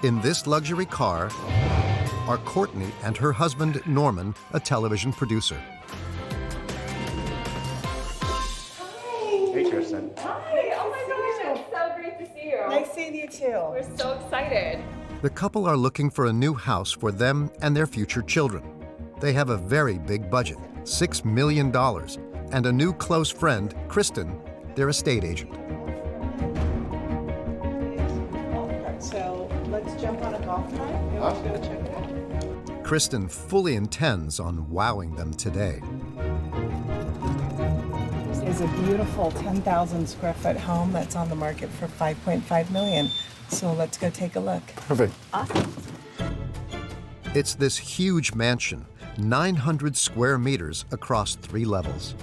In this luxury car are Courtney and her husband, Norman, a television producer. Hey, Kirsten. Hi, oh my gosh, it's so great to see you. Nice seeing you too. We're so excited. The couple are looking for a new house for them and their future children. They have a very big budget, $6 million, and a new close friend, Kristen, their estate agent. So let's jump on a golf cart. You want to go check it out? Kristen fully intends on wowing them today. This is a beautiful 10,000 square foot home that's on the market for $5.5 million. So let's go take a look. Perfect. Awesome. It's this huge mansion, 900 square meters across 3 levels.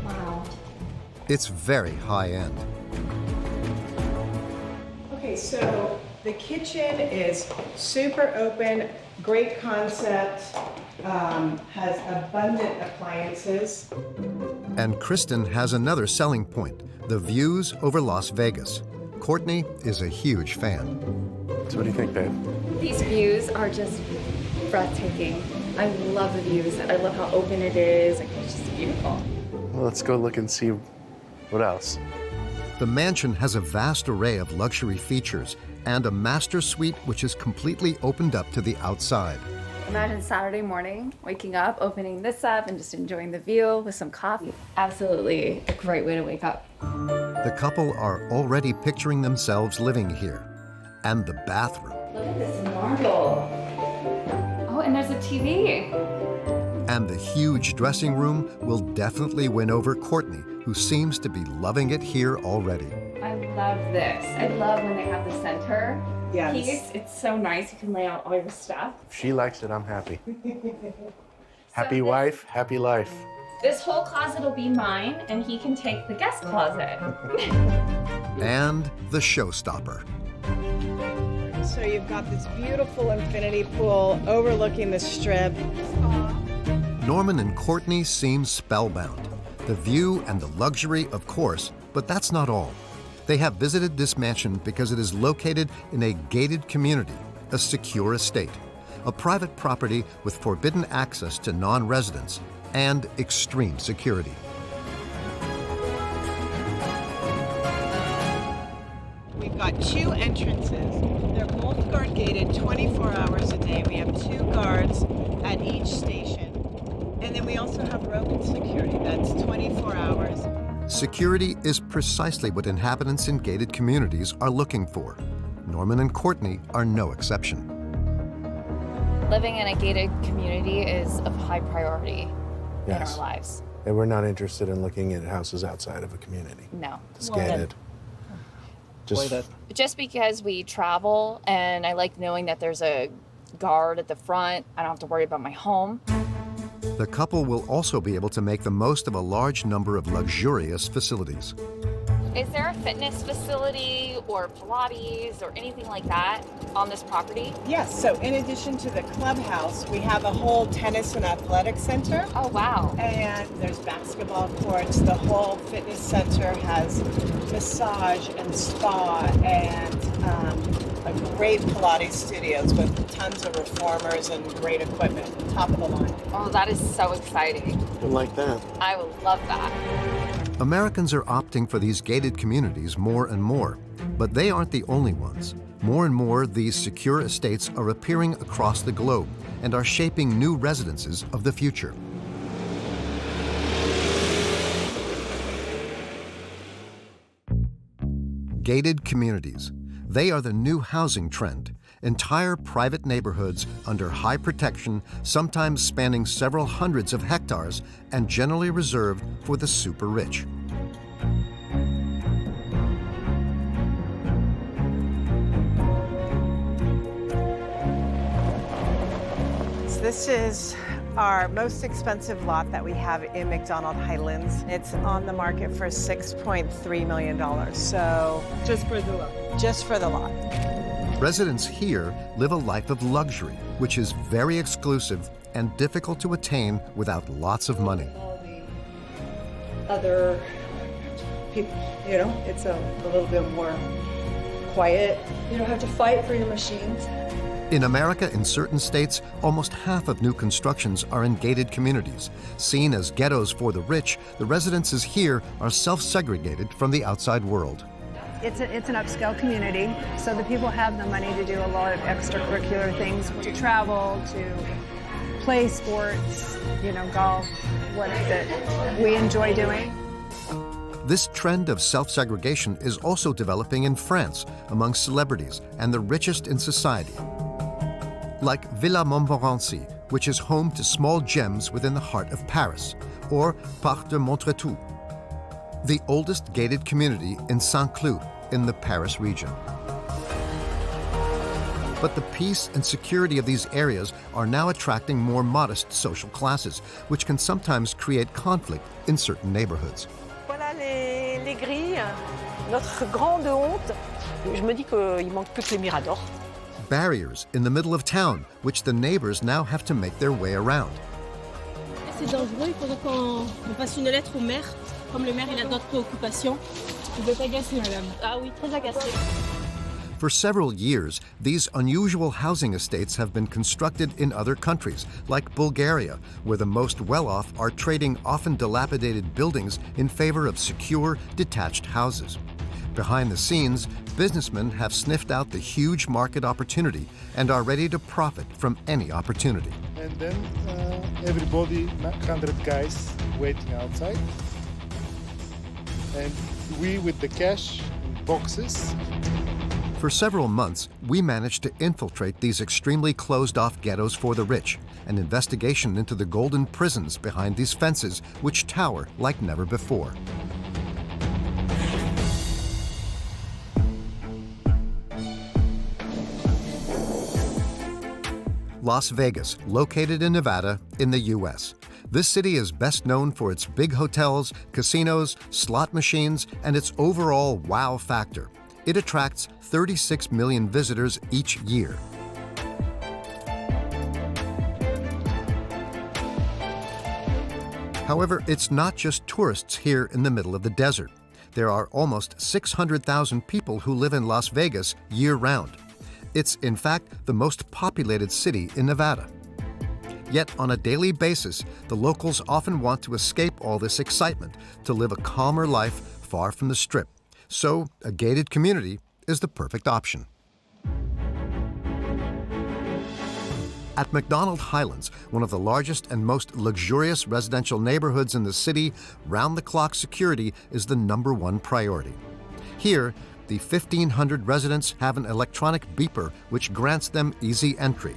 Wow. It's very high-end. Okay, so the kitchen is super open, great concept, has abundant appliances. And Kristen has another selling point, the views over Las Vegas. Courtney is a huge fan. So what do you think, babe? These views are just breathtaking. I love the views. I love how open it is. It's just beautiful. Well, let's go look and see what else. The mansion has a vast array of luxury features and a master suite which is completely opened up to the outside. Imagine Saturday morning, waking up, opening this up, and just enjoying the view with some coffee. Absolutely a great way to wake up. The couple are already picturing themselves living here. And the bathroom. Look at this marble. Oh, and there's a TV. And the huge dressing room will definitely win over Courtney, who seems to be loving it here already. I love this. I love when they have the center Yes. piece. It's so nice. You can lay out all your stuff. If she likes it, I'm happy. Happy this- wife, happy life. This whole closet will be mine, and he can take the guest closet. And the showstopper. So you've got this beautiful infinity pool overlooking the strip. Norman and Courtney seem spellbound. The view and the luxury, of course, but that's not all. They have visited this mansion because it is located in a gated community, a secure estate, a private property with forbidden access to non-residents and extreme security. We've got 2 entrances. They're both guard gated 24 hours a day. We have 2 guards at each station. And then we also have roving security. That's 24 hours. Security is precisely what inhabitants in gated communities are looking for. Norman and Courtney are no exception. Living in a gated community is of high priority in Yes. our lives. And we're not interested in looking at houses outside of a community. No. It's gated. Just because we travel and I like knowing that there's a guard at the front, I don't have to worry about my home. The couple will also be able to make the most of a large number of luxurious facilities. Is there a fitness facility or Pilates or anything like that on this property? Yes, so in addition to the clubhouse, we have a whole tennis and athletic center. Oh, wow. And there's basketball courts. The whole fitness center has massage and spa and a great Pilates studios with tons of reformers and great equipment, top of the line. Oh, that is so exciting. Don't like that. I would love that. Americans are opting for these gated communities more and more, but they aren't the only ones. More and more, these secure estates are appearing across the globe and are shaping new residences of the future. Gated communities. They are the new housing trend. Entire private neighborhoods under high protection, sometimes spanning several hundreds of hectares, and generally reserved for the super rich. This is our most expensive lot that we have in McDonald Highlands. It's on the market for $6.3 million. So just for the lot. Just for the lot. Residents here live a life of luxury, which is very exclusive and difficult to attain without lots of money. All the other people, you know, it's a little bit more quiet. You don't have to fight for your machines. In America, in certain states, almost half of new constructions are in gated communities. Seen as ghettos for the rich, the residences here are self-segregated from the outside world. It's an upscale community, so the people have the money to do a lot of extracurricular things, to travel, to play sports, golf, what that we enjoy doing. This trend of self-segregation is also developing in France among celebrities and the richest in society. Like Villa Montmorency, which is home to small gems within the heart of Paris, or Parc de Montretout, the oldest gated community in Saint-Cloud in the Paris region. But the peace and security of these areas are now attracting more modest social classes, which can sometimes create conflict in certain neighborhoods. Voilà les grilles. Notre grande honte. Je me dis qu'il manque plus que les miradors. Barriers in the middle of town, which the neighbors now have to make their way around. C'est dangereux, il faudrait qu'on fasse une lettre au maire. Comme le maire, il a d'autres préoccupations. Vous êtes agacée, madame. Ah oui, très agacée. For several years, these unusual housing estates have been constructed in other countries, like Bulgaria, where the most well-off are trading often dilapidated buildings in favor of secure, detached houses. Behind the scenes, businessmen have sniffed out the huge market opportunity and are ready to profit from any opportunity. And then everybody, 100 guys waiting outside. And we, with the cash in boxes. For several months, we managed to infiltrate these extremely closed-off ghettos for the rich, an investigation into the golden prisons behind these fences, which tower like never before. Las Vegas, located in Nevada, in the U.S. This city is best known for its big hotels, casinos, slot machines, and its overall wow factor. It attracts 36 million visitors each year. However, it's not just tourists here in the middle of the desert. There are almost 600,000 people who live in Las Vegas year-round. It's, in fact, the most populated city in Nevada. Yet, on a daily basis, the locals often want to escape all this excitement, to live a calmer life far from the Strip. So, a gated community is the perfect option. At McDonald Highlands, one of the largest and most luxurious residential neighborhoods in the city, round-the-clock security is the #1 priority. Here, the 1,500 residents have an electronic beeper which grants them easy entry.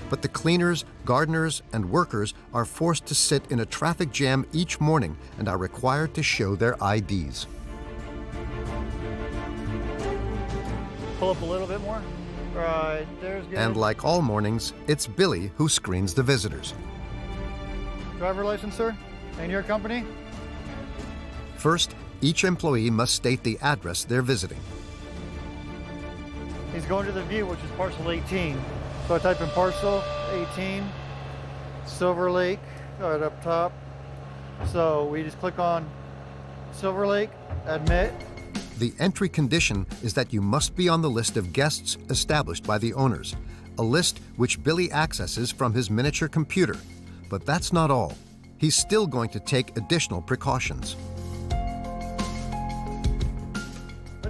But the cleaners, gardeners, and workers are forced to sit in a traffic jam each morning and are required to show their IDs. Pull up a little bit more. Right, there's good. And like all mornings, it's Billy who screens the visitors. Driver license, sir? And your company? First, each employee must state the address they're visiting. He's going to the view, which is parcel 18. So I type in parcel 18, Silver Lake, right up top. So we just click on Silver Lake, admit. The entry condition is that you must be on the list of guests established by the owners, a list which Billy accesses from his miniature computer. But that's not all. He's still going to take additional precautions.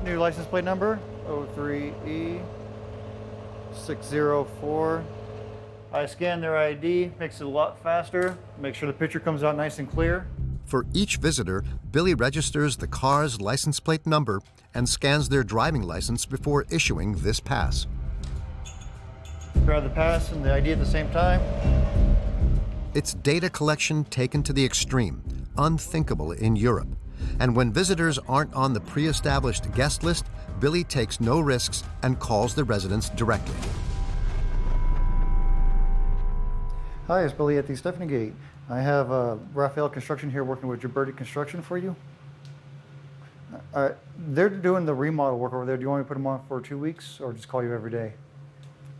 New license plate number, 03E604. I scan their ID, makes it a lot faster, make sure the picture comes out nice and clear. For each visitor, Billy registers the car's license plate number and scans their driving license before issuing this pass. Grab the pass and the ID at the same time. It's data collection taken to the extreme, unthinkable in Europe. And when visitors aren't on the pre-established guest list, Billy takes no risks and calls the residents directly. Hi, it's Billy at the Stephanie Gate. I have Raphael Construction here working with Gibberti Construction for you. They're doing the remodel work over there. Do you want me to put them on for 2 weeks or just call you every day?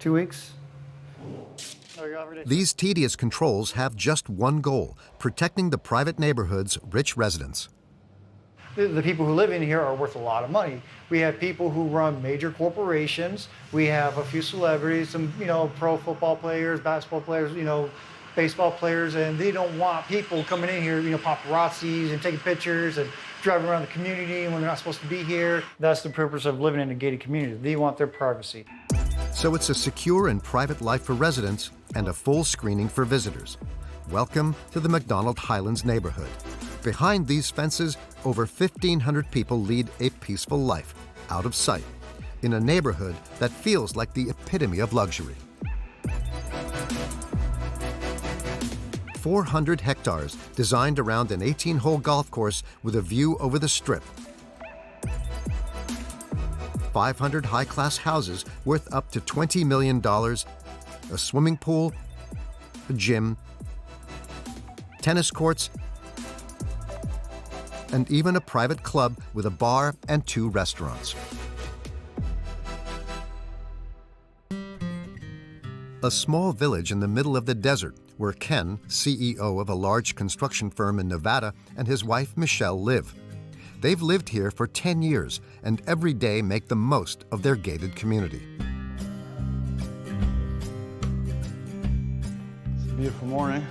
2 weeks? These tedious controls have just one goal: protecting the private neighborhood's rich residents. The people who live in here are worth a lot of money. We have people who run major corporations. We have a few celebrities, some, pro football players, basketball players, baseball players, and they don't want people coming in here, paparazzis and taking pictures and driving around the community when they're not supposed to be here. That's the purpose of living in a gated community. They want their privacy. So it's a secure and private life for residents and a full screening for visitors. Welcome to the McDonald Highlands neighborhood. Behind these fences, over 1,500 people lead a peaceful life, out of sight, in a neighborhood that feels like the epitome of luxury. 400 hectares designed around an 18-hole golf course with a view over the Strip. 500 high-class houses worth up to $20 million, a swimming pool, a gym, tennis courts, and even a private club with a bar and 2 restaurants. A small village in the middle of the desert where Ken, CEO of a large construction firm in Nevada, and his wife Michelle live. They've lived here for 10 years and every day make the most of their gated community. It's a beautiful morning.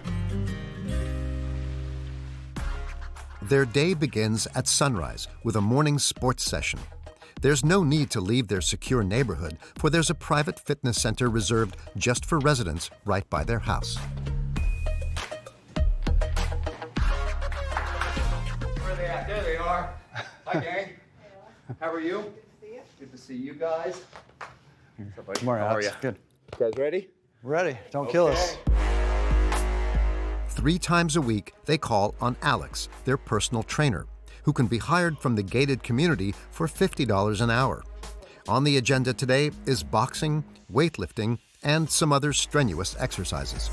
Their day begins at sunrise with a morning sports session. There's no need to leave their secure neighborhood, for there's a private fitness center reserved just for residents right by their house. Where are they at? There they are. Hi, gang. How are you? Good to see you guys. What's up, buddy? Good morning, How are you? Alex. Good. You guys ready? Ready. Don't kill us. 3 times a week, they call on Alex, their personal trainer, who can be hired from the gated community for $50 an hour. On the agenda today is boxing, weightlifting, and some other strenuous exercises.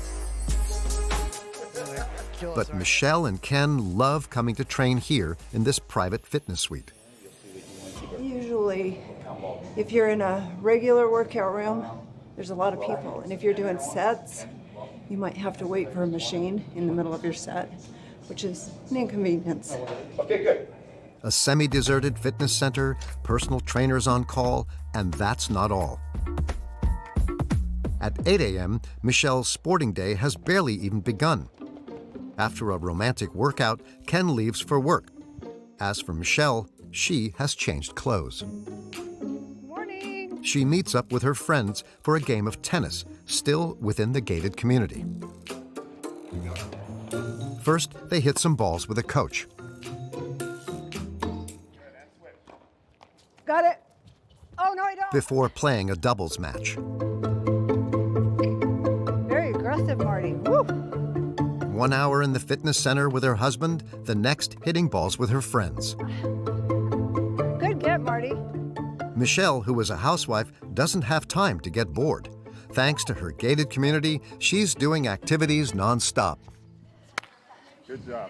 But Michelle and Ken love coming to train here in this private fitness suite. Usually, if you're in a regular workout room, there's a lot of people. And if you're doing sets, you might have to wait for a machine in the middle of your set, which is an inconvenience. Okay, good. A semi-deserted fitness center, personal trainers on call, and that's not all. At 8 a.m., Michelle's sporting day has barely even begun. After a romantic workout, Ken leaves for work. As for Michelle, she has changed clothes. Morning. She meets up with her friends for a game of tennis, still within the gated community. First, they hit some balls with a coach. Got it. Oh, no, I don't. Before playing a doubles match. Very aggressive, Marty. Woo. 1 hour in the fitness center with her husband, the next hitting balls with her friends. Good get, Marty. Michelle, who is a housewife, doesn't have time to get bored. Thanks to her gated community, she's doing activities nonstop. Good job.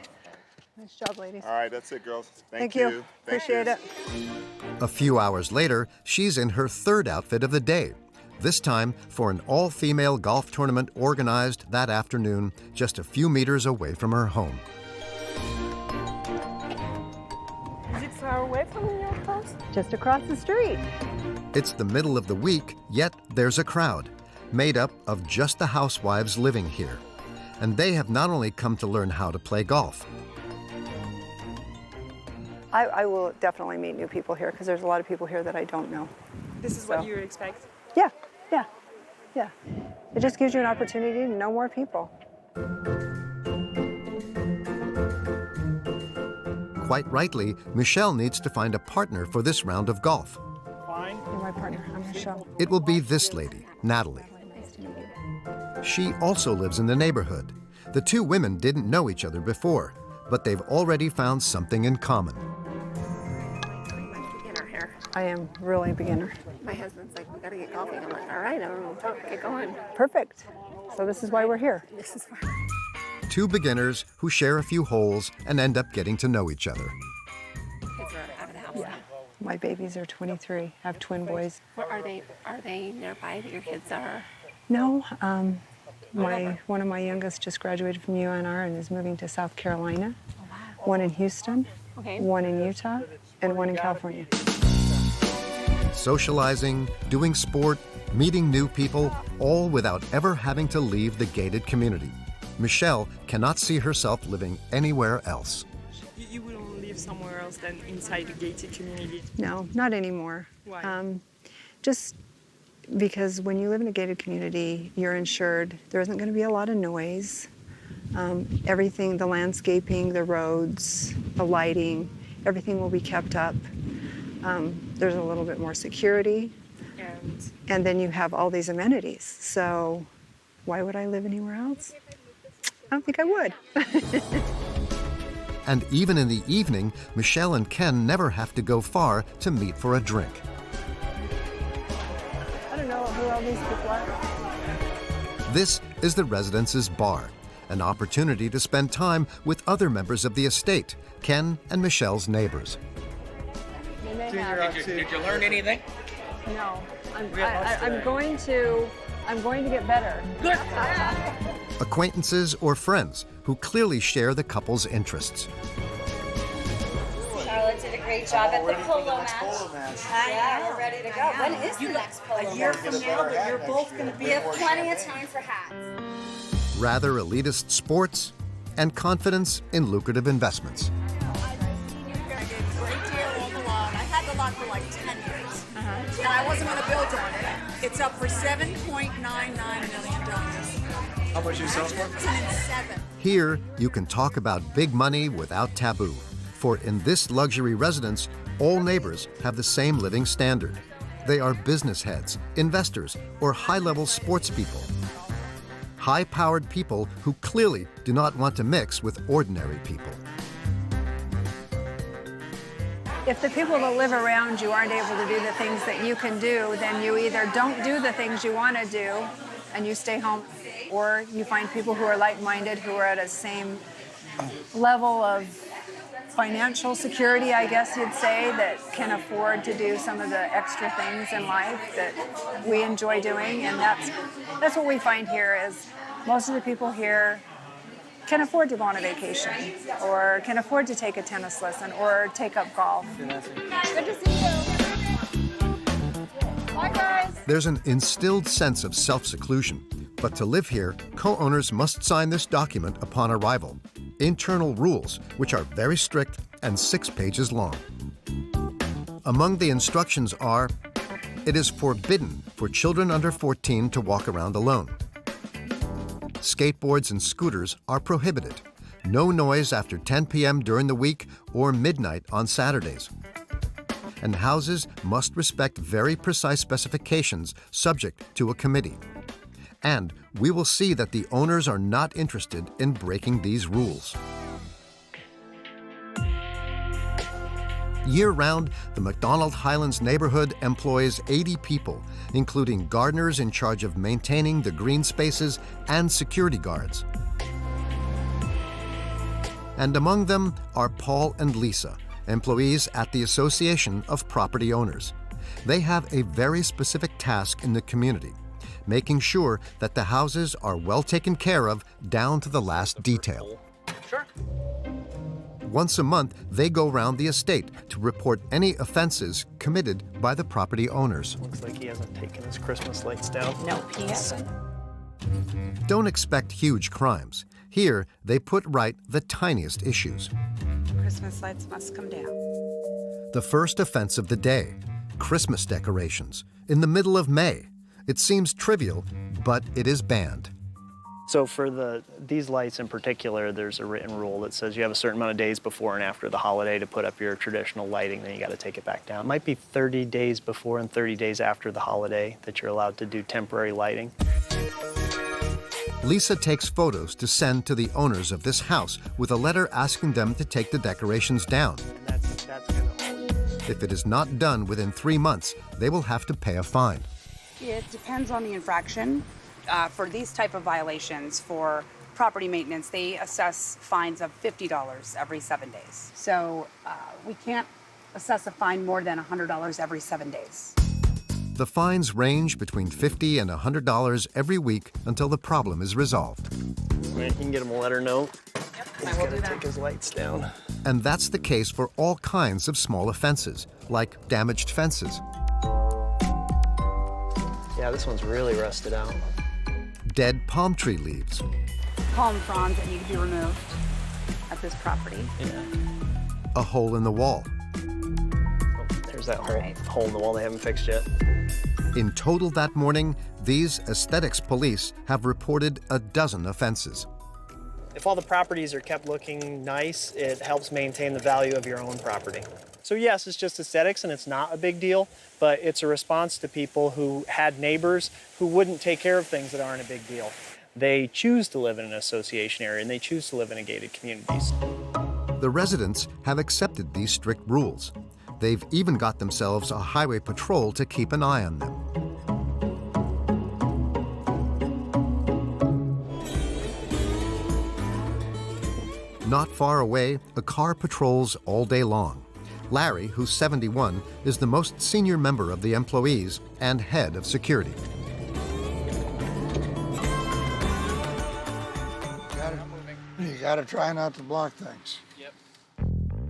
Nice job, ladies. All right, that's it, girls. Thank you. Appreciate it. A few hours later, she's in her 3rd outfit of the day, this time for an all-female golf tournament organized that afternoon just a few meters away from her home. Is it far away from your house? Just across the street. It's the middle of the week, yet there's a crowd, made up of just the housewives living here. And they have not only come to learn how to play golf. I will definitely meet new people here because there's a lot of people here that I don't know. This is what you expect? Yeah. It just gives you an opportunity to know more people. Quite rightly, Michelle needs to find a partner for this round of golf. You're my partner. I'm Michelle. It will be this lady, Natalie. Nice to meet you. She also lives in the neighborhood. The 2 women didn't know each other before, but they've already found something in common. Beginner here. I am really a beginner. My husband's like, we gotta get coffee. I'm like, all right, get going. Perfect. So this is why we're here. This is fun. 2 beginners who share a few holes and end up getting to know each other. Kids are out of the house. Yeah. My babies are 23. I have twin boys. Are they nearby that your kids are? No. One of my youngest just graduated from UNR and is moving to South Carolina. Oh, wow. One in Houston, Okay. one in Utah, and one in California. Socializing, doing sport, meeting new people, all without ever having to leave the gated community. Michelle cannot see herself living anywhere else. You wouldn't live somewhere else than inside the gated community? No, not anymore. Why? Just because when you live in a gated community, you're insured. There isn't going to be a lot of noise. Everything, the landscaping, the roads, the lighting, everything will be kept up. There's a little bit more security. And then you have all these amenities. So why would I live anywhere else? I don't think I would. And even in the evening, Michelle and Ken never have to go far to meet for a drink. I don't know who all these people are. This is the residence's bar, an opportunity to spend time with other members of the estate, Ken and Michelle's neighbors. Did you learn anything? No, I'm going to get better. Good. Acquaintances or friends who clearly share the couple's interests. Charlotte did a great job at the polo match. Yeah, we're ready to go. When is the next polo match? A year from now, but you're both going to be. We have plenty of time for hats. Rather elitist sports and confidence in lucrative investments. For like 10 years. And I wasn't going to build on it. It's up for $7.99 million. How much you sell for? 7. Here, you can talk about big money without taboo. For in this luxury residence, all neighbors have the same living standard. They are business heads, investors, or high-level sports people. High-powered people who clearly do not want to mix with ordinary people. If the people that live around you aren't able to do the things that you can do, then you either don't do the things you want to do and you stay home, or you find people who are like-minded, who are at a same level of financial security, I guess you'd say, that can afford to do some of the extra things in life that we enjoy doing. And that's what we find here is most of the people here can afford to go on a vacation, or can afford to take a tennis lesson, or take up golf. Good to see you. Bye, guys. There's an instilled sense of self-seclusion, but to live here, co-owners must sign this document upon arrival. Internal rules, which are very strict and 6 pages long. Among the instructions are, it is forbidden for children under 14 to walk around alone. Skateboards and scooters are prohibited. No noise after 10 p.m. during the week or midnight on Saturdays. And houses must respect very precise specifications subject to a committee. And we will see that the owners are not interested in breaking these rules. Year-round, the McDonald Highlands neighborhood employs 80 people, including gardeners in charge of maintaining the green spaces and security guards. And among them are Paul and Lisa, employees at the Association of Property Owners. They have a very specific task in the community, making sure that the houses are well taken care of down to the last detail. Sure. Once a month, they go round the estate to report any offenses committed by the property owners. Looks like he hasn't taken his Christmas lights down. No, he hasn't. Don't expect huge crimes. Here, they put right the tiniest issues. Christmas lights must come down. The first offense of the day, Christmas decorations, in the middle of May. It seems trivial, but it is banned. So for these lights in particular, there's a written rule that says you have a certain amount of days before and after the holiday to put up your traditional lighting, then you got to take it back down. It might be 30 days before and 30 days after the holiday that you're allowed to do temporary lighting. Lisa takes photos to send to the owners of this house with a letter asking them to take the decorations down. If it is not done within 3 months, they will have to pay a fine. It depends on the infraction. For these type of violations, for property maintenance, they assess fines of $50 every 7 days. So we can't assess a fine more than $100 every 7 days. The fines range between $50 and $100 every week until the problem is resolved. Right, you can get him a letter note. I will do that. Take his lights down. And that's the case for all kinds of small offenses, like damaged fences. Yeah, this one's really rusted out. Dead palm tree leaves. Palm fronds that need to be removed at this property. Yeah. A hole in the wall. There's that hole in the wall they haven't fixed yet. In total that morning, these aesthetics police have reported a dozen offenses. If all the properties are kept looking nice, it helps maintain the value of your own property. So yes, it's just aesthetics and it's not a big deal, but it's a response to people who had neighbors who wouldn't take care of things that aren't a big deal. They choose to live in an association area and they choose to live in gated communities. The residents have accepted these strict rules. They've even got themselves a highway patrol to keep an eye on them. Not far away, a car patrols all day long. Larry, who's 71, is the most senior member of the employees and head of security. You gotta try not to block things.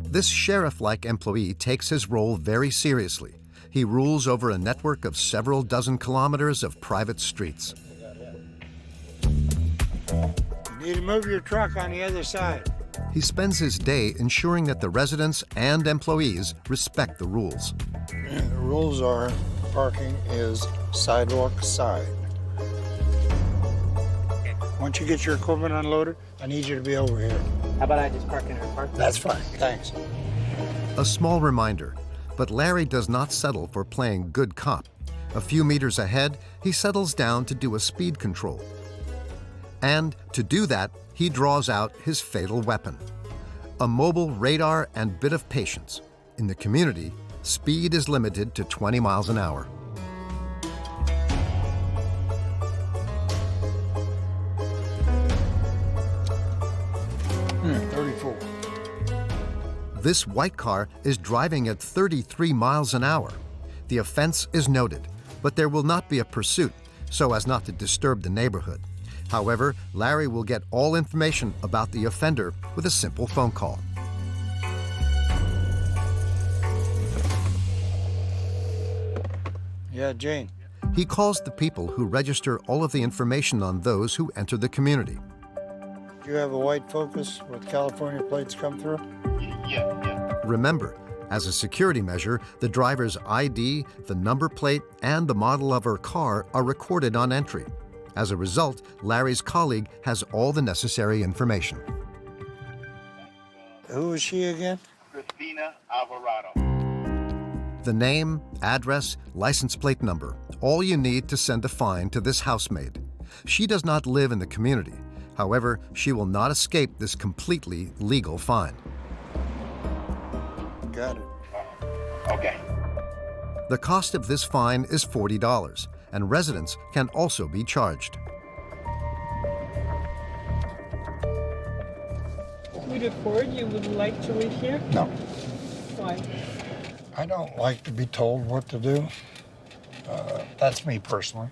This sheriff-like employee takes his role very seriously. He rules over a network of several dozen kilometers of private streets. You need to move your truck on the other side. He spends his day ensuring that the residents and employees respect the rules. The rules are parking is sidewalk side. Once you get your equipment unloaded, I need you to be over here. How about I just park in our park? That's fine, thanks. A small reminder, but Larry does not settle for playing good cop. A few meters ahead, he settles down to do a speed control. And to do that, he draws out his fatal weapon. A mobile radar and bit of patience. In the community, speed is limited to 20 miles an hour. Hmm, 34. This white car is driving at 33 miles an hour. The offense is noted, but there will not be a pursuit so as not to disturb the neighborhood. However, Larry will get all information about the offender with a simple phone call. Yeah, Jane. He calls the people who register all of the information on those who enter the community. Do you have a white Focus with California plates come through? Yeah. Remember, as a security measure, the driver's ID, the number plate, and the model of her car are recorded on entry. As a result, Larry's colleague has all the necessary information. Who is she again? Christina Alvarado. The name, address, license plate number, all you need to send a fine to this housemaid. She does not live in the community. However, she will not escape this completely legal fine. Got it. Okay. The cost of this fine is $40, and residents can also be charged. Would it forward you would like to read here? No. Why? I don't like to be told what to do. That's me personally.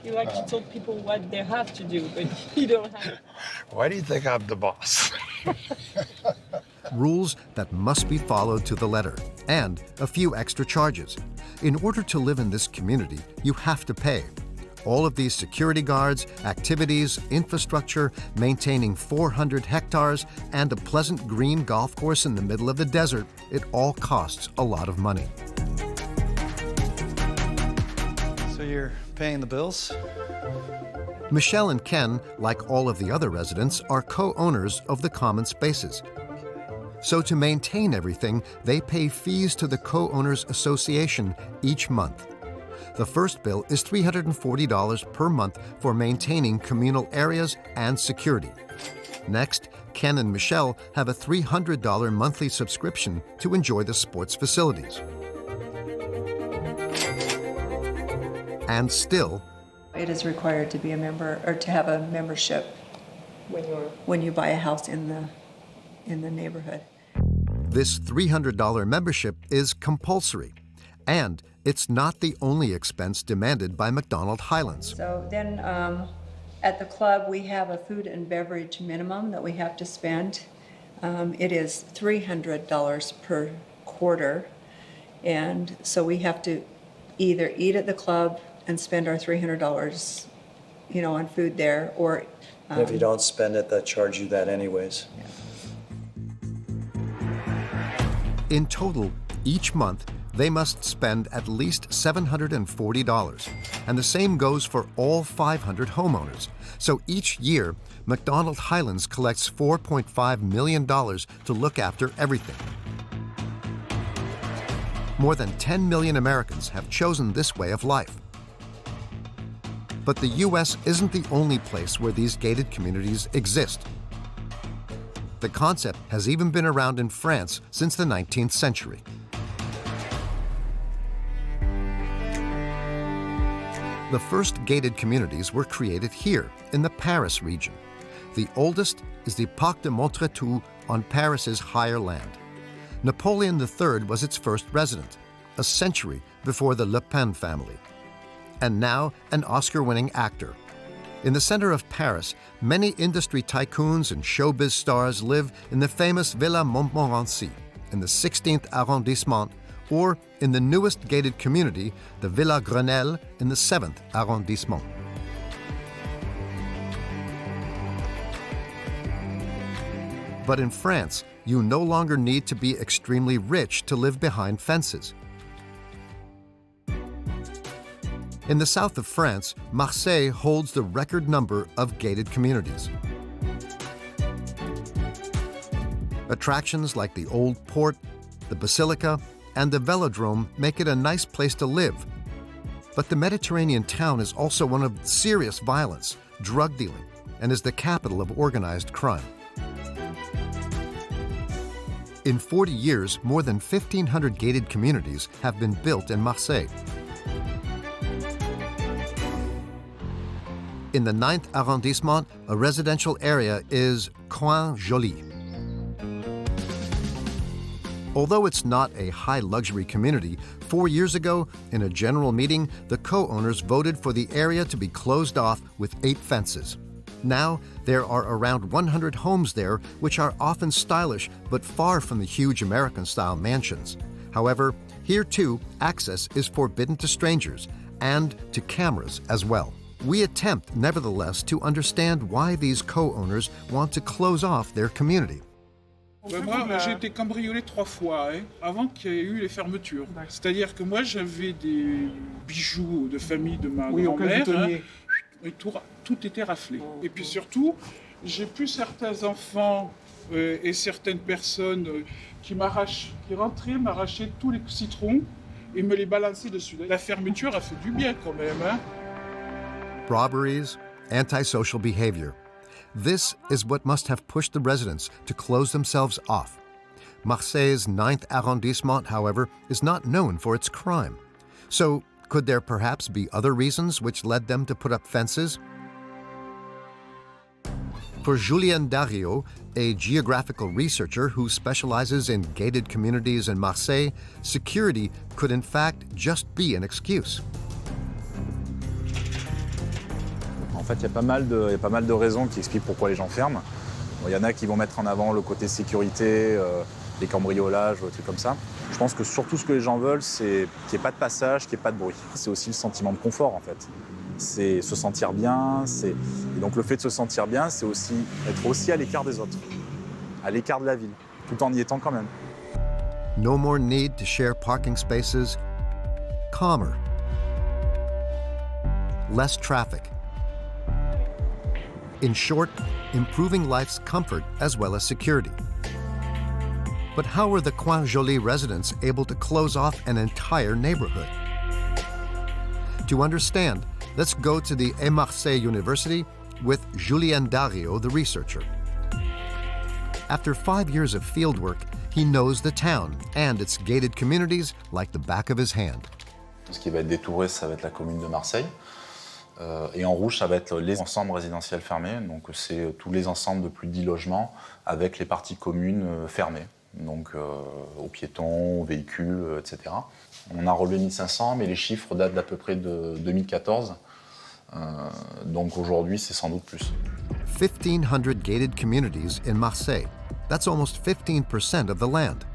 You like to tell people what they have to do, but you don't have. Why do you think I'm the boss? Rules that must be followed to the letter, and a few extra charges. In order to live in this community, you have to pay. All of these security guards, activities, infrastructure, maintaining 400 hectares, and a pleasant green golf course in the middle of the desert, it all costs a lot of money. So you're paying the bills? Michelle and Ken, like all of the other residents, are co-owners of the common spaces. So to maintain everything, they pay fees to the co-owners association each month. The first bill is $340 per month for maintaining communal areas and security. Next, Ken and Michelle have a $300 monthly subscription to enjoy the sports facilities. And still, it is required to be a member or to have a membership when you buy a house in the neighborhood. This $300 membership is compulsory, and it's not the only expense demanded by McDonald Highlands. So then at the club, we have a food and beverage minimum that we have to spend. It is $300 per quarter, and so we have to either eat at the club and spend our $300, on food there, or And if you don't spend it, they charge you that anyways. In total, each month, they must spend at least $740, and the same goes for all 500 homeowners. So each year, McDonald Highlands collects $4.5 million to look after everything. More than 10 million Americans have chosen this way of life. But the U.S. isn't the only place where these gated communities exist. The concept has even been around in France since the 19th century. The first gated communities were created here in the Paris region. The oldest is the Parc de Montretout on Paris's higher land. Napoleon III was its first resident, a century before the Le Pen family, and now an Oscar-winning actor. In the center of Paris, many industry tycoons and showbiz stars live in the famous Villa Montmorency in the 16th arrondissement, or in the newest gated community, the Villa Grenelle in the 7th arrondissement. But in France, you no longer need to be extremely rich to live behind fences. In the south of France, Marseille holds the record number of gated communities. Attractions like the Old Port, the Basilica, and the Velodrome make it a nice place to live. But the Mediterranean town is also one of serious violence, drug dealing, and is the capital of organized crime. In 40 years, more than 1,500 gated communities have been built in Marseille. In the 9th arrondissement, a residential area is Coin Joli. Although it's not a high-luxury community, 4 years ago, in a general meeting, the co-owners voted for the area to be closed off with 8 fences. Now, there are around 100 homes there, which are often stylish, but far from the huge American-style mansions. However, here too, access is forbidden to strangers and to cameras as well. We attempt, nevertheless, to understand why these co-owners want to close off their community. Moi, j'ai été cambriolé 3 fois avant qu'il y ait eu les fermetures. C'est-à-dire que moi, j'avais des bijoux de famille de ma grand-mère. Et tout était raflé. Et puis surtout, j'ai plus certains enfants et certaines personnes qui rentraient, m'arrachaient tous les citrons et me les balançaient dessus. La fermeture a fait du bien quand même. Robberies, antisocial behavior. This is what must have pushed the residents to close themselves off. Marseille's 9th arrondissement, however, is not known for its crime. So, could there perhaps be other reasons which led them to put up fences? For Julien Dario, a geographical researcher who specializes in gated communities in Marseille, security could in fact just be an excuse. En fait, il y a pas mal de raisons qui expliquent pourquoi les gens ferment. Bon, il y en a qui vont mettre en avant le côté sécurité, les cambriolages, des trucs comme ça. Je pense que surtout ce que les gens veulent, c'est qu'il n'y ait pas de passage, qu'il n'y ait pas de bruit. C'est aussi le sentiment de confort, en fait. C'est se sentir bien. Et donc le fait de se sentir bien, c'est aussi être aussi à l'écart des autres, à l'écart de la ville, tout en y étant quand même. No more need to share parking spaces. Calmer. Less traffic. In short, improving life's comfort as well as security. But how were the Coin Joli residents able to close off an entire neighborhood? To understand, let's go to the Marseille University with Julien Dario, the researcher. After 5 years of fieldwork, he knows the town and its gated communities like the back of his hand. Ce qui va être détouré, ça va être la commune de Marseille. Et en rouge, ça va être les ensembles résidentiels fermés. Donc c'est tous les ensembles de plus de 10 logements avec les parties communes fermées. Donc aux piétons, aux véhicules, etc. On a relevé 1500, mais les chiffres datent d'à peu près de 2014. Donc aujourd'hui, c'est sans doute plus. 1,500 gated communities in Marseille. That's almost 15% of the land.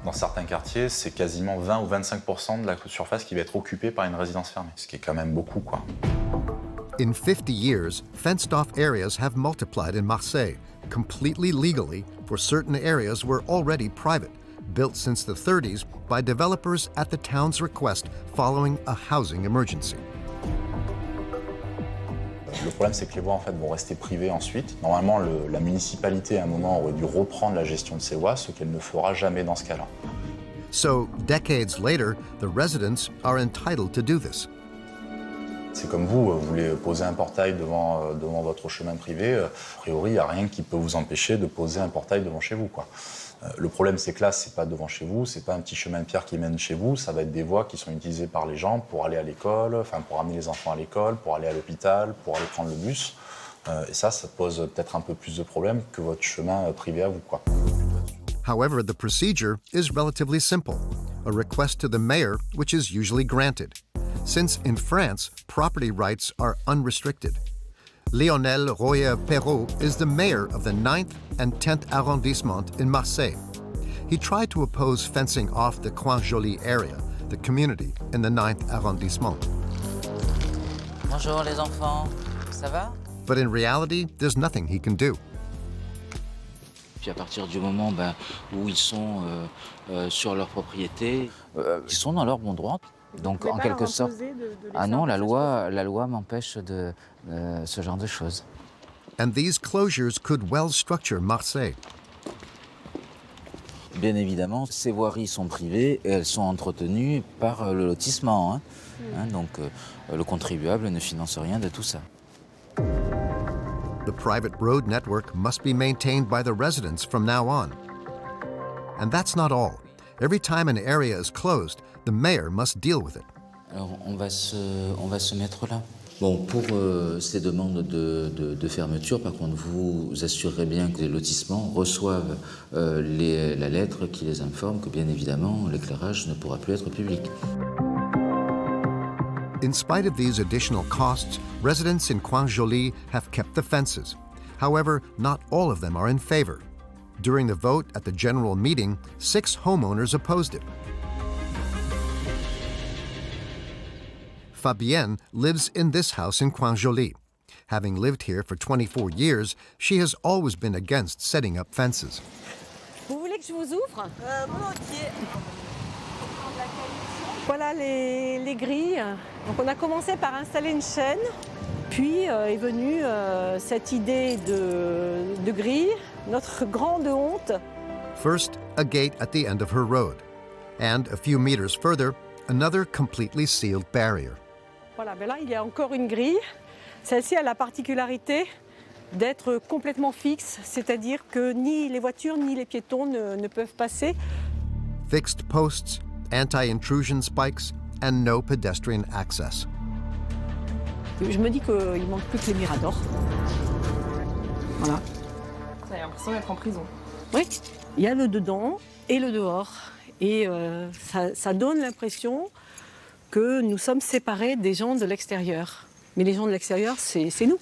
Dans certains quartiers, c'est quasiment 20 ou 25% de la surface qui va être occupée par une résidence fermée, ce qui est quand même beaucoup, quoi. In 50 years, fenced-off areas have multiplied in Marseille, completely legally for certain areas were already private, built since the 30s by developers at the town's request following a housing emergency. Le problème, c'est que les voies en fait, vont rester privées ensuite. Normalement, la municipalité, à un moment, aurait dû reprendre la gestion de ces voies, ce qu'elle ne fera jamais dans ce cas-là. So, decades later, the residents are entitled to do this. C'est comme vous voulez poser un portail devant votre chemin privé, a priori, il n'y a rien qui peut vous empêcher de poser un portail devant chez vous, quoi. Le problème, c'est que là, c'est pas devant chez vous, c'est pas un petit chemin de pierre qui mène chez vous, ça va être des voies qui sont utilisées par les gens pour aller à l'école, enfin pour amener les enfants à l'école, pour aller à l'hôpital, pour aller prendre le bus. Et ça pose peut-être un peu plus de problèmes que votre chemin privé à vous, quoi. However, the procedure is relatively simple. A request to the mayor, which is usually granted. Since in France, property rights are unrestricted. Lionel Royer-Perrault is the mayor of the 9th and 10th arrondissement in Marseille. He tried to oppose fencing off the Coin Joly area, the community in the 9th arrondissement. Bonjour les enfants, ça va? But in reality, there's nothing he can do. Puis à partir du moment où ils sont sur leur propriété, ils sont dans leur bon droit. Donc en quelque sorte, non, la loi m'empêche de ce genre de choses. And these closures could well structure Marseille. Bien évidemment, ces voiries sont privées et elles sont entretenues par le lotissement. Donc le contribuable ne finance rien de tout ça. The private road network must be maintained by the residents from now on. And that's not all. Every time an area is closed, the mayor must deal with it. Alors on va se mettre là. Bon, pour ces demandes de fermeture, par contre, vous assurerez bien que les lotissements reçoivent la lettre qui les informe que, bien évidemment, l'éclairage ne pourra plus être public. In spite of these additional costs, residents in Coin Joly have kept the fences. However, not all of them are in favor. During the vote at the general meeting, 6 homeowners opposed it. Fabienne lives in this house in Coin Joly. Having lived here for 24 years, she has always been against setting up fences. Vous voulez que je vous ouvre? Volontiers. Voilà les grilles. Donc on a commencé par installer une chaîne, puis est venue cette idée de grille, notre grande honte. First, a gate at the end of her road, and a few meters further, another completely sealed barrier. Voilà, ben là il y a encore une grille. Celle-ci a la particularité d'être complètement fixe, c'est-à-dire que ni les voitures ni les piétons ne peuvent passer. Fixed posts, anti-intrusion spikes, and no pedestrian access. Je me dis qu'il manque plus que les miradors. Voilà. Ça a l'impression d'être en prison. Oui, il y a le dedans et le dehors. Et ça donne l'impression que nous sommes séparés des gens de l'extérieur. Mais les gens de l'extérieur, c'est nous.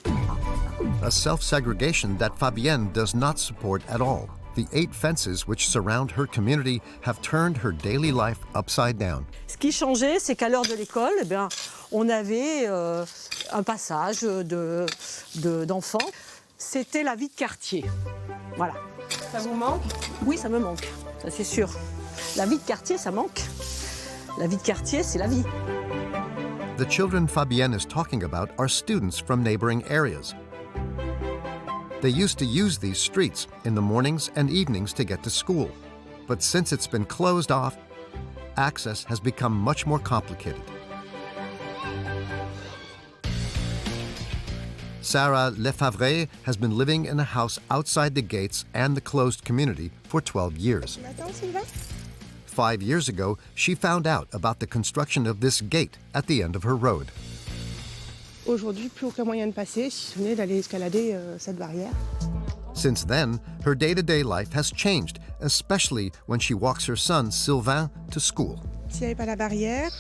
A self-segregation that Fabienne does not support at all. The 8 fences which surround her community have turned her daily life upside down. Ce qui changeait, c'est qu'à l'heure de l'école, on avait un passage d'enfants. C'était la vie de quartier. Voilà. Ça vous manque? Oui, ça me manque, ça c'est sûr. La vie de quartier, ça manque. La vie de quartier, c'est la vie. The children Fabienne is talking about are students from neighboring areas. They used to use these streets in the mornings and evenings to get to school. But since it's been closed off, access has become much more complicated. Sarah Lefavre has been living in a house outside the gates and the closed community for 12 years. 5 years ago, she found out about the construction of this gate at the end of her road. Aujourd'hui, plus aucun moyen de passer, si ce n'est d'aller escalader cette barrière. Since then, her day-to-day life has changed, especially when she walks her son, Sylvain, to school. S'il n'y avait pas la barrière,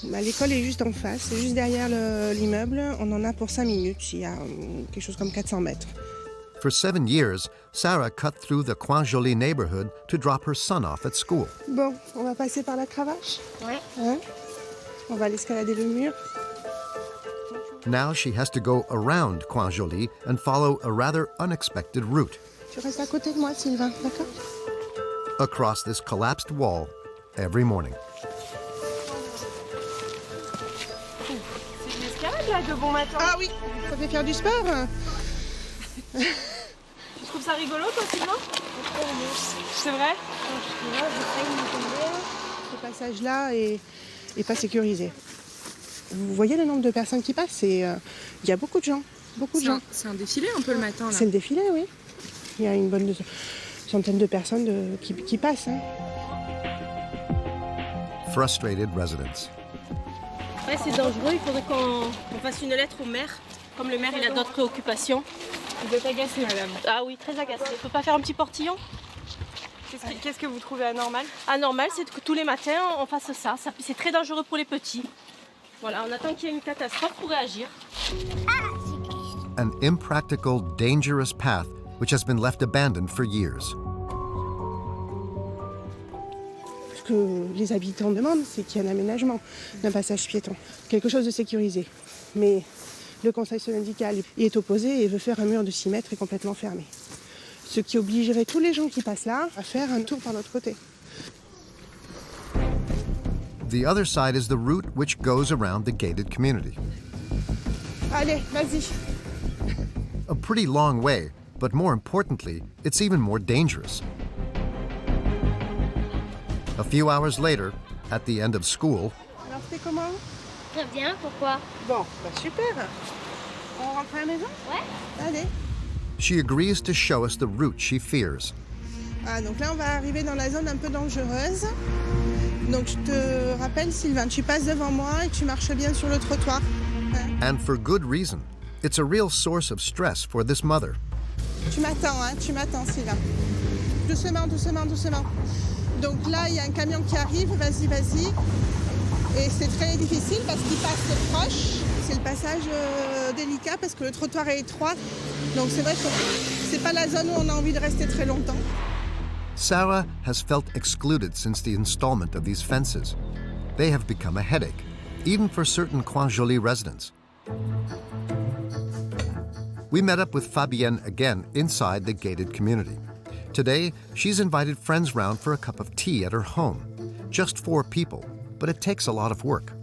l'école est juste en face, c'est juste derrière l'immeuble. On en a pour 5 minutes, il y a quelque chose comme 400 mètres. For 7 years, Sarah cut through the Coin Joli neighborhood to drop her son off at school. Bon, on va passer par la cravache. Ouais. Hein? On va aller escalader le mur. Now she has to go around Coin Joli and follow a rather unexpected route. Tu restes à côté de moi, Sylvain, d'accord? Across this collapsed wall every morning. C'est une escalade là de bon matin. Ah oui, ça fait faire du sport. Tu trouves ça rigolo toi, Sylvain? C'est vrai? Ce passage-là est pas sécurisé. Vous voyez le nombre de personnes qui passent? Il y a beaucoup de gens. C'est un défilé un peu le matin là. C'est le défilé, oui. Il y a une bonne centaine de personnes qui passent. Hein. Frustrated residents. Ouais, c'est dangereux, il faudrait qu'on fasse une lettre au maire. Comme le maire il a d'autres préoccupations. Vous êtes agacée, madame? Ah oui, très agacée. On peut pas faire un petit portillon? Qu'est-ce que vous trouvez anormal? Anormal, c'est que tous les matins on fasse ça. C'est très dangereux pour les petits. Voilà, on attend qu'il y ait une catastrophe pour réagir. An impractical, dangerous path which has been left abandoned for years. Ce que les habitants demandent, c'est qu'il y ait un aménagement d'un passage piéton. Quelque chose de sécurisé. Mais le conseil syndical y est opposé et veut faire un mur de 6 mètres et complètement fermé. Ce qui obligerait tous les gens qui passent là à faire un tour par l'autre côté. The other side is the route which goes around the gated community. Allez, vas-y. A pretty long way, but more importantly, it's even more dangerous. A few hours later, at the end of school, Alors c'était comment? Très bien, pourquoi? Bon, bah super. On rentre à la maison? Ouais. Allez. she agrees to show us the route she fears. Ah, donc là, on va arriver dans la zone un peu dangereuse. Donc je te rappelle, Sylvain, tu passes devant moi et tu marches bien sur le trottoir. And for good reason. It's a real source of stress for this mother. Tu m'attends, Sylvain. Doucement, doucement, doucement. Donc là, il y a un camion qui arrive, vas-y. Et c'est très difficile parce qu'il passe proche. C'est le passage délicat parce que le trottoir est étroit. Donc c'est vrai que c'est pas la zone où on a envie de rester très longtemps. Sarah has felt excluded since the installment of these fences. They have become a headache, even for certain Coin Joli residents. We met up with Fabienne again inside the gated community. Today, she's invited friends round for a cup of tea at her home. Just 4 people, but it takes a lot of work.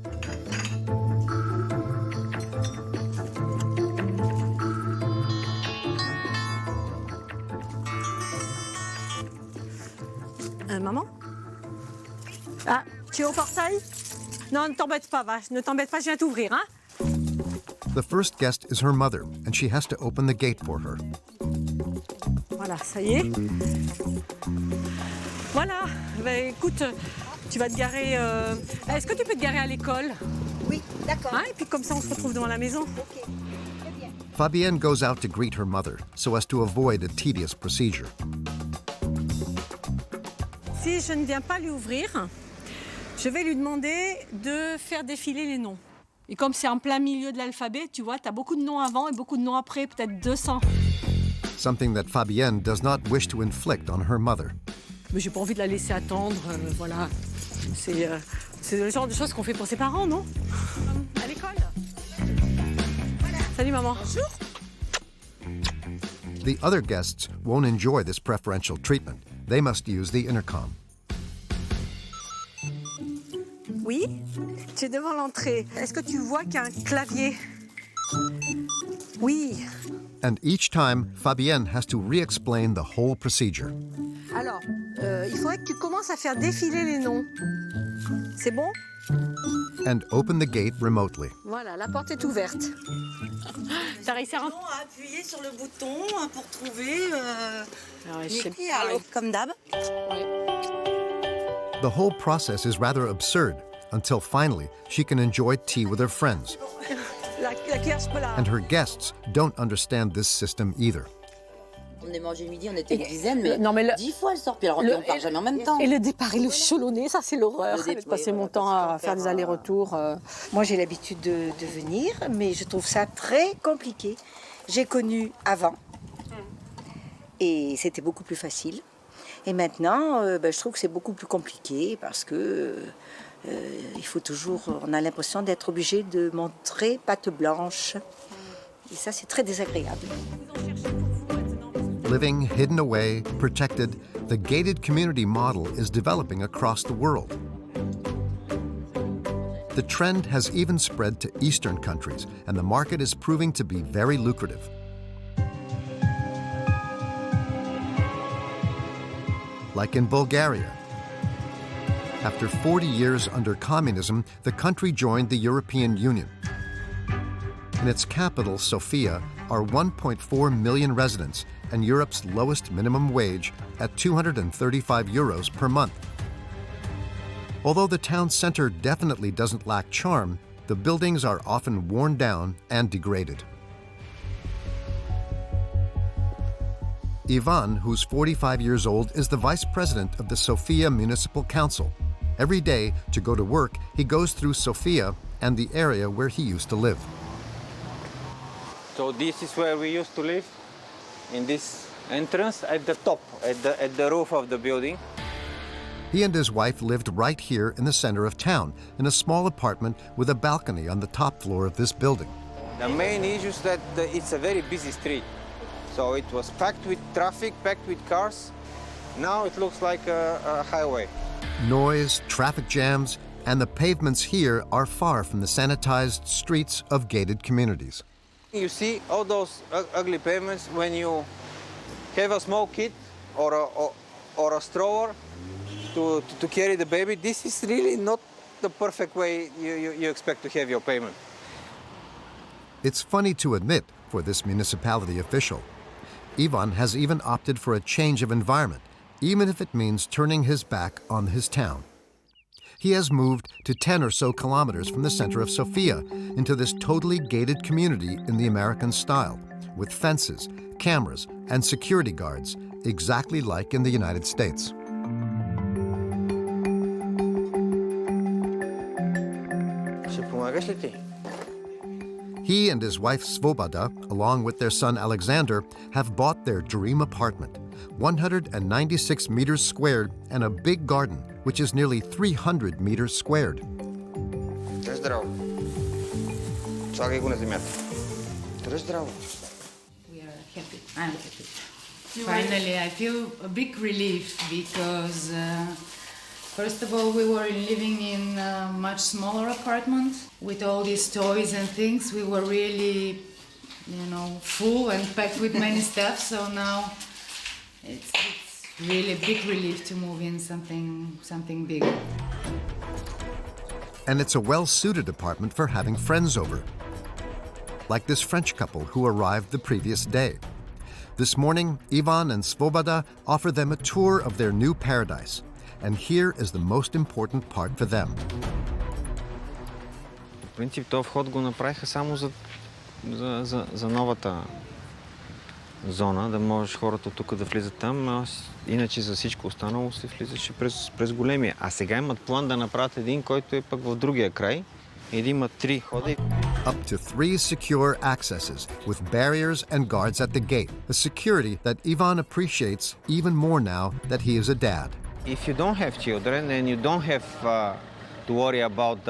Maman? Ah, tu es au portail? Non, ne t'embête pas, je viens t'ouvrir, hein? The first guest is her mother, and she has to open the gate for her. Voilà, ça y est. Voilà, ben, écoute, tu vas te garer... Est-ce que tu peux te garer à l'école? Oui, d'accord. Hein, et puis comme ça, on se retrouve devant la maison. Ok, très bien. Fabienne goes out to greet her mother so as to avoid a tedious procedure. Si je ne viens pas lui ouvrir, je vais lui demander de faire défiler les noms. Et comme c'est en plein milieu de l'alphabet, tu vois, tu as beaucoup de noms avant et beaucoup de noms après, peut-être 200. Something that Fabienne does not wish to inflict on her mother. Mais j'ai pas envie de la laisser attendre, voilà. C'est le genre de choses qu'on fait pour ses parents, non? À l'école. Voilà. Salut maman. Bonjour. The other guests won't enjoy this preferential treatment. They must use the intercom. Oui, tu es devant l'entrée. Est-ce que tu vois qu'il y a un clavier? Oui. And each time, Fabienne has to re-explain the whole procedure. Alors, il faudrait que tu commences à faire défiler les noms. C'est bon? And open the gate remotely. Voilà, la porte est ouverte. T'as réussi à appuyer sur le bouton pour trouver ouais, comme d'hab. The whole process is rather absurd until finally she can enjoy tea with her friends. And her guests don't understand this system either. On est mangé midi, on était une dizaine, mais 10 fois elle sort, puis alors on part jamais en même temps. Et le départ et le chalonné, ça c'est l'horreur. Je passais mon temps à faire des allers-retours. Moi j'ai l'habitude de venir, mais je trouve ça très compliqué. J'ai connu avant, Et c'était beaucoup plus facile. Et maintenant, je trouve que c'est beaucoup plus compliqué parce que il faut toujours, on a l'impression d'être obligé de montrer patte blanche. Et ça, c'est très désagréable. Living hidden away, protected, the gated community model is developing across the world. The trend has even spread to Eastern countries, and the market is proving to be very lucrative. Like in Bulgaria. After 40 years under communism, the country joined the European Union. In its capital, Sofia, are 1.4 million residents and Europe's lowest minimum wage at 235 euros per month. Although the town center definitely doesn't lack charm, the buildings are often worn down and degraded. Ivan, who's 45 years old, is the vice president of the Sofia Municipal Council. Every day, to go to work, he goes through Sofia and the area where he used to live. So this is where we used to live, in this entrance at the top, at the roof of the building. He and his wife lived right here in the center of town, in a small apartment with a balcony on the top floor of this building. The main issue is that it's a very busy street. So it was packed with traffic, packed with cars. Now it looks like a highway. Noise, traffic jams, and the pavements here are far from the sanitized streets of gated communities. You see all those ugly pavements when you have a small kid or a stroller to carry the baby. This is really not the perfect way you expect to have your payment. It's funny to admit for this municipality official. Ivan has even opted for a change of environment, even if it means turning his back on his town. He has moved to 10 or so kilometers from the center of Sofia into this totally gated community in the American style, with fences, cameras, and security guards, exactly like in the United States. He and his wife Svoboda, along with their son Alexander, have bought their dream apartment, 196 meters squared and a big garden, which is nearly 300 meters squared. Здраво. Слагай го на земята. Здраво. We are happy. I'm happy. Finally, I feel a big relief because first of all, we were living in a much smaller apartment with all these toys and things. We were really, full and packed with many stuff. So now it's really a big relief to move in something bigger. And it's a well-suited apartment for having friends over, like this French couple who arrived the previous day. This morning, Ivan and Svoboda offer them a tour of their new paradise. And here is the most important part for them. В принцип, този вход го направиха само за новата зона, да можеш хората от тук да влизат там. Иначе за всичко останало се влизаше през големия. А сега имат план да направят един, който е пък в другия край. И да имат 3 хода. Up to 3 secure accesses with barriers and guards at the gate. A security that Ivan appreciates even more now that he is a dad. If you don't have children and you don't have to worry about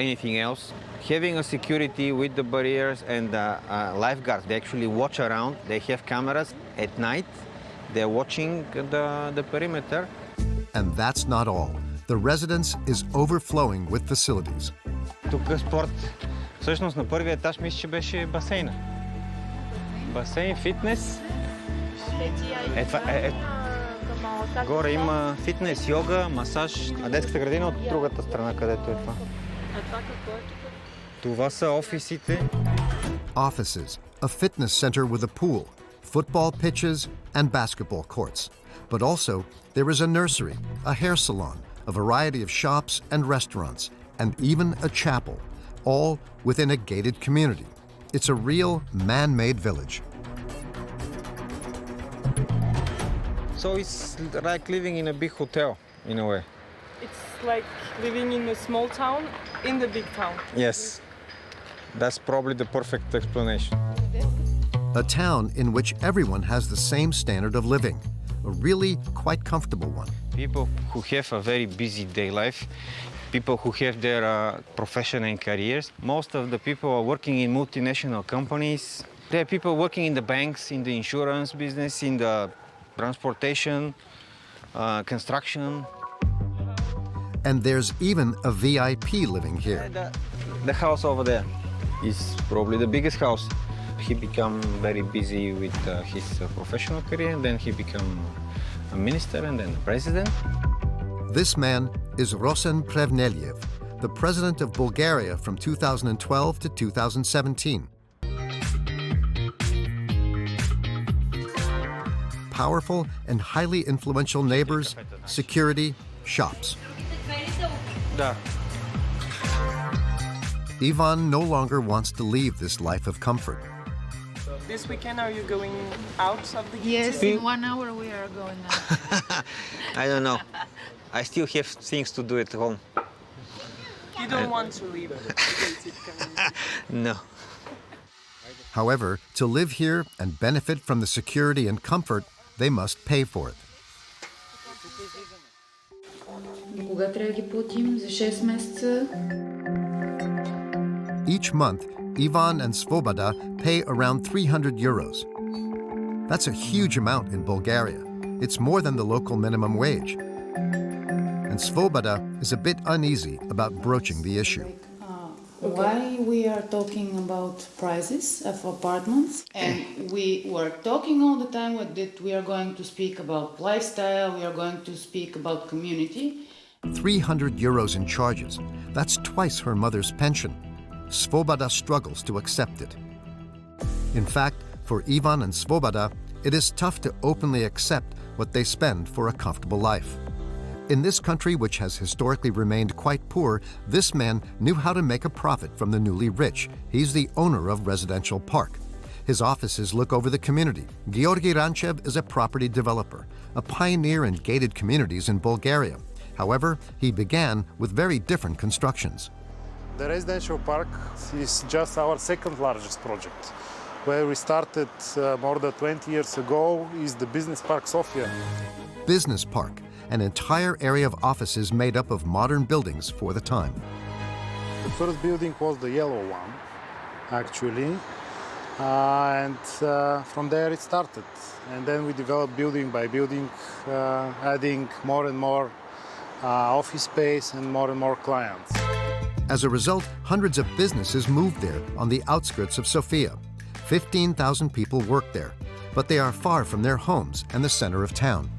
anything else, having a security with the barriers and lifeguards, they actually watch around. They have cameras at night. They're watching the perimeter. And that's not all. The residence is overflowing with facilities. Тук спорт. Всъщност на първия етаж мисля, че беше басейна. Басейн, фитнес. Горе има фитнес, йога, масаж, а детската градина от другата страна, където е това. А това какво е тук? Това са офисите. Offices, a fitness center with a pool, football pitches, and basketball courts. But also, there is a nursery, a hair salon, a variety of shops and restaurants, and even a chapel, all within a gated community. It's a real man-made village. So it's like living in a big hotel, in a way. It's like living in a small town in the big town. Yes, that's probably the perfect explanation. a town in which everyone has the same standard of living, a really quite comfortable one. People who have a very busy day life, people who have their profession and careers. Most of the people are working in multinational companies. There are people working in the banks, in the insurance business, in the transportation, construction. And there's even a VIP living here. The house over there is probably the biggest house. He became very busy with his professional career, and then he became a minister and then a president. This man is Rosen Plevneliev, the president of Bulgaria from 2012 to 2017. Powerful and highly influential neighbors, security, shops. Ivan no longer wants to leave this life of comfort. This weekend, are you going out of the Yes, in 1 hour we are going out. I don't know. I still have things to do at home. You don't want to leave the gated community? No. However, to live here and benefit from the security and comfort, they must pay for it. Кога трябва да ги платим? За 6 месеца. Each month, Ivan and Svoboda pay around 300 euros. That's a huge amount in Bulgaria. It's more than the local minimum wage. And Svoboda is a bit uneasy about broaching the issue. Why we are talking about prices of apartments, and we were talking all the time that we are going to speak about lifestyle, we are going to speak about community. 300 euros in charges. That's twice her mother's pension. Svoboda struggles to accept it. In fact, for Ivan and Svoboda, it is tough to openly accept what they spend for a comfortable life. In this country, which has historically remained quite poor, this man knew how to make a profit from the newly rich. He's the owner of Residential Park. His offices look over the community. Georgi Ranchev is a property developer, a pioneer in gated communities in Bulgaria. However, he began with very different constructions. The Residential Park is just our second largest project. Where we started more than 20 years ago is the Business Park Sofia. Business Park, an entire area of offices made up of modern buildings for the time. The first building was the yellow one, actually, and from there it started. And then we developed building by building, adding more and more office space and more clients. As a result, hundreds of businesses moved there on the outskirts of Sofia. 15,000 people work there, but they are far from their homes and the center of town.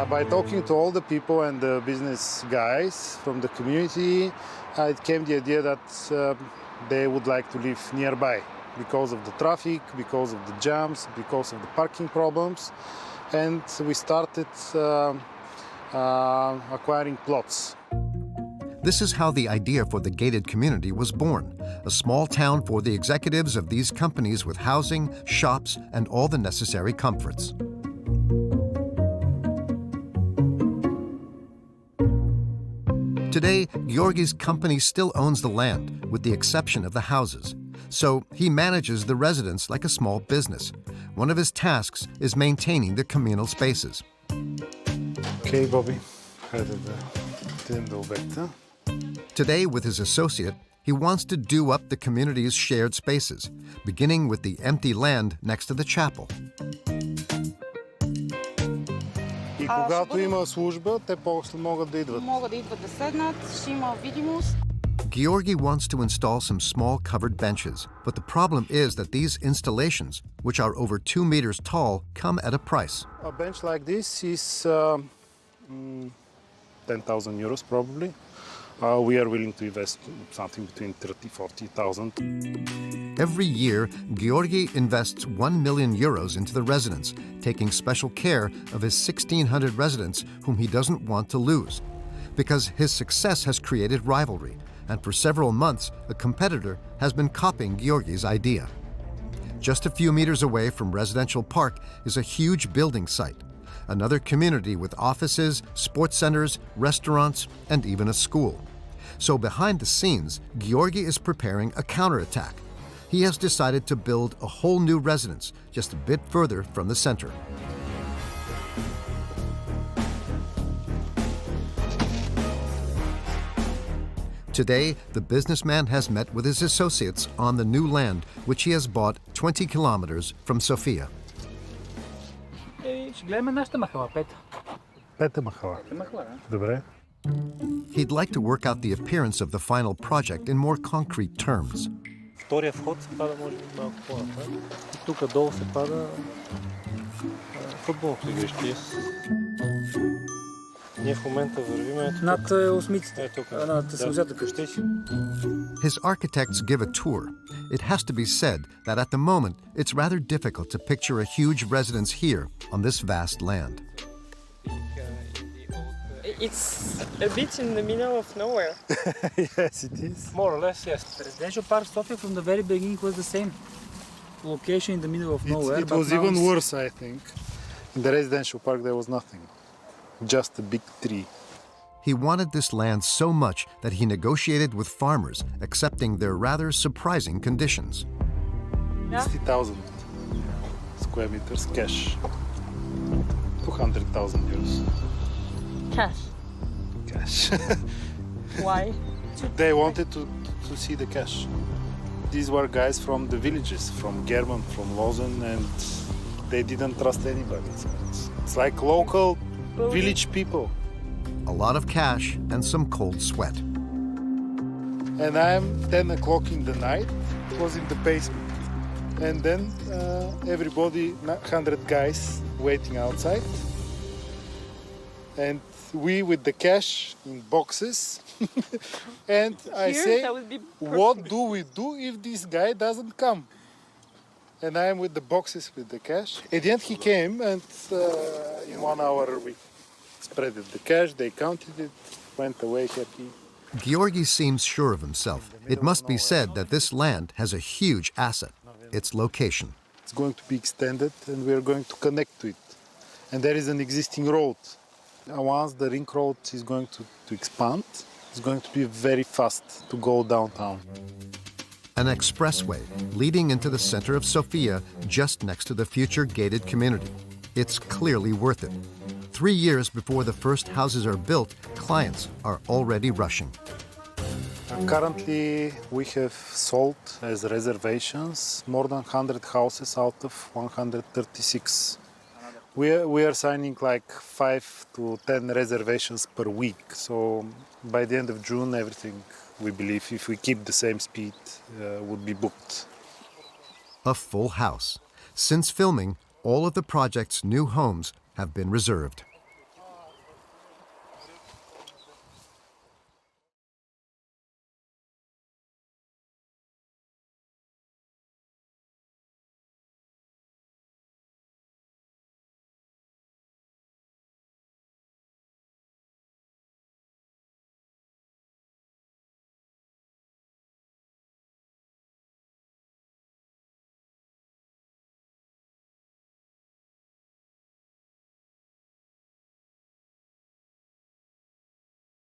By talking to all the people and the business guys from the community, it came the idea that they would like to live nearby because of the traffic, because of the jams, because of the parking problems. And we started acquiring plots. This is how the idea for the gated community was born, a small town for the executives of these companies with housing, shops, and all the necessary comforts. Today, Georgi's company still owns the land, with the exception of the houses. So he manages the residents like a small business. One of his tasks is maintaining the communal spaces. Okay, Bobby. Today, with his associate, he wants to do up the community's shared spaces, beginning with the empty land next to the chapel. И когато има служба, те после могат да идват. Могат да идват да седнат, ще има видимост. Georgi wants to install some small covered benches, but the problem is that these installations, which are over 2 meters tall, come at a price. A bench like this is 10,000 euros probably. We are willing to invest something between 30,000 to 40,000. Every year, Georgi invests 1 million euros into the residents, taking special care of his 1,600 residents whom he doesn't want to lose. Because his success has created rivalry, and for several months, a competitor has been copying Georgi's idea. Just a few meters away from Residential Park is a huge building site, another community with offices, sports centers, restaurants, and even a school. So behind the scenes, Georgi is preparing a counterattack. he has decided to build a whole new residence just a bit further from the center. Today, the businessman has met with his associates on the new land, which he has bought 20 kilometers from Sofia. He'd like to work out the appearance of the final project in more concrete terms. Втория вход се пада може би малко по-напред. Тук долу се пада футболното игрище. Ние в момента вървиме над осмиците. Над Съюзата къщи. His architects give a tour. It has to be said that at the moment it's rather difficult to picture a huge residence here on this vast land. It's a bit in the middle of nowhere. Yes, it is. More or less, yes. Residential Park Sofia from the very beginning was the same location in the middle of nowhere. It was even worse, I think. In the residential park there was nothing, just a big tree. He wanted this land so much that he negotiated with farmers, accepting their rather surprising conditions. 60,000 square meters cash. 200,000 euros. Cash. Cash. Why? They wanted to see the cash. These were guys from the villages, from German, from Lausanne, and they didn't trust anybody. It's like local village people. A lot of cash and some cold sweat. And I'm 10 o'clock in the night, it was in the basement. And then everybody, 100 guys waiting outside. And we with the cash in boxes. And I say, what do we do if this guy doesn't come? And I'm with the boxes with the cash. At the end he came and in 1 hour we spreaded the cash, they counted it, went away happy. Georgi seems sure of himself. It must be said that this land has a huge asset, its location. It's going to be extended and we're going to connect to it. And there is an existing road. Once the ring road is going to expand, it's going to be very fast to go downtown. An expressway leading into the center of Sofia, just next to the future gated community. It's clearly worth it. 3 years before the first houses are built, clients are already rushing. Currently, we have sold as reservations more than 100 houses out of 136. We are signing like 5 to 10 reservations per week. So by the end of June, everything, we believe, if we keep the same speed, would be booked. A full house. Since filming, all of the project's new homes have been reserved.